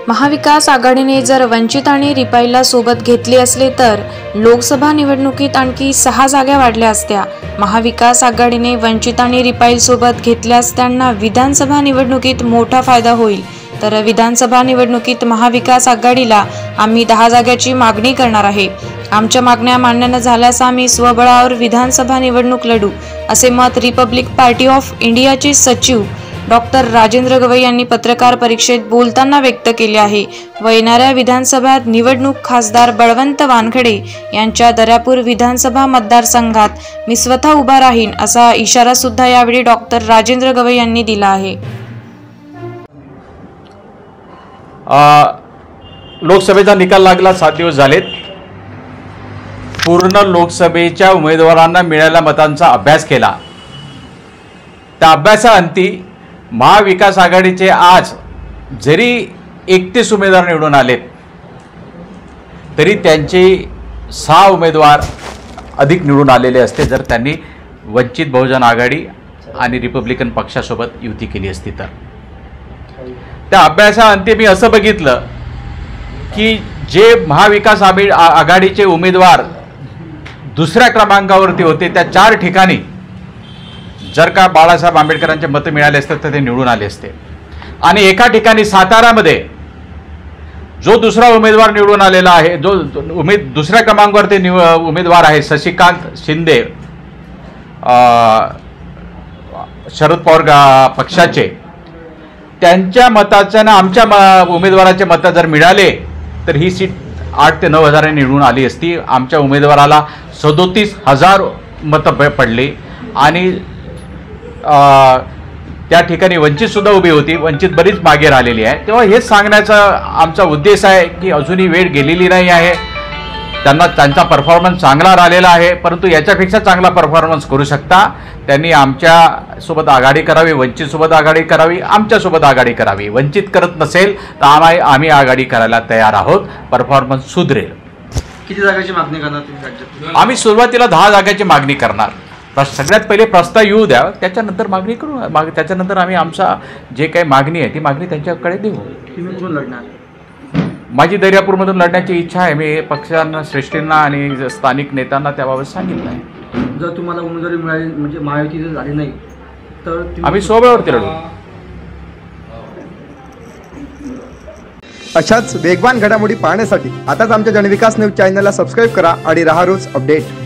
महाविकास आघाडीने जर वंचित आणि रिपाईला सोबत घेतले असले तर लोकसभा निवडणुकीत आणखी 6 जागा वाढल्या असत्या। महाविकास आघाडीने वंचित आणि रिपाईल सोबत घेतल्यास त्यांना विधानसभा निवडणुकीत मोठा फायदा होईल। तर विधानसभा निवडणुकीत महाविकास आघाडीला आम्ही 10 जागांची मागणी करणार आहे। आमच्या मागण्या मान्य न झाल्यास आम्ही स्वबळावर विधानसभा निवडणूक लढू, असे मत रिपब्लिक पार्टी ऑफ इंडियाचे सचिव डॉक्टर राजेंद्र गवई यांनी पत्रकार परिषदेत बोलताना व्यक्त केले आहे। व येणाऱ्या विधानसभा निवडणूक खासदार बळवंत वानखडे यांच्या दर्यापूर विधानसभा मतदारसंघात मी स्वतः उभा राहीन, असा इशारा सुद्धा यावेळी डॉक्टर राजेंद्र गवई यांनी दिला आहे। लोकसभेचा निकाल लागला, 7 दिवस झालेत। पूर्ण लोकसभेच्या उमेदवारांना मिळालेल्या मतांचा अभ्यास केला। त्या अभ्यासाअंती महाविकास आघाडीचे आज जरी 31 उमेदवार निवडून आलेत तरी त्यांचे 6 उमेदवार अधिक निवडून आलेले असते जर त्यांनी वंचित बहुजन आघाडी आणि रिपब्लिकन पक्षासोबत युती केली असती तर। त्या अभ्यासाअंती मी असं बघितलं की जे महाविकास आघाडीचे उमेदवार दुसऱ्या क्रमांकावरती होते त्या 4 ठिकाणी जर का बाळासाहेब आंबेडकरांचे मतं मिळाले असते तर ते निवडून आले असते। आणि एका ठिकाणी सातारामध्ये जो दुसरा उमेदवार निवडून आलेला आहे, जो दुसऱ्या क्रमांकावरती उमेदवार आहे शशिकांत शिंदे शरद पवार पक्षाचे, त्यांच्या मताच्या ना आमच्या उमेदवाराचे मतं जर मिळाले तर ही सीट 8 ते 9 हजारांनी निवडून आली असती। आमच्या उमेदवाराला 37,000 मतं पडली आणि त्या ठिकाणी वंचितसुद्धा उभी होती, वंचित बरीच मागे राहिलेली आहे। तेव्हा हेच सांगण्याचा आमचा उद्देश आहे की अजूनही वेळ गेलेली नाही आहे, त्यांचा परफॉर्मन्स चांगला राहिलेला आहे, परंतु याच्यापेक्षा चांगला परफॉर्मन्स करू शकता। त्यांनी आमच्यासोबत आघाडी करावी, वंचितसोबत आघाडी करावी, आमच्यासोबत आघाडी करावी। वंचित करत नसेल तर आम्ही आघाडी करायला तयार आहोत, परफॉर्मन्स सुधरेल। किती जागांची मागणी करणार तुम्ही राज्यात? आम्ही सुरुवातीला 10 जागांची मागणी करणार। सगळ्यात पहिले प्रस्ताव येऊ द्या, त्याच्यानंतर मागणी करू। त्याच्यानंतर आम्ही आमचा जे काही मागणी आहे ती मागणी त्यांच्याकडे देऊ। तुम्ही कुठून लढणार? माझी दर्यापूरमधून लढण्याची इच्छा आहे। मी पक्षांना, श्रेष्ठींना आणि स्थानिक नेत्यांना त्याबाबत सांगितलं आहे। जर तुम्हाला उमेदवारी मिळाली म्हणजे महायुती जर झाली नाही तर आम्ही स्वबळावरती लढू। अशाच वेगवान घडामोडी पाहण्यासाठी आताच आमच्या जनविकास न्यूज चॅनलला सबस्क्राईब करा आणि रहा रोज अपडेट।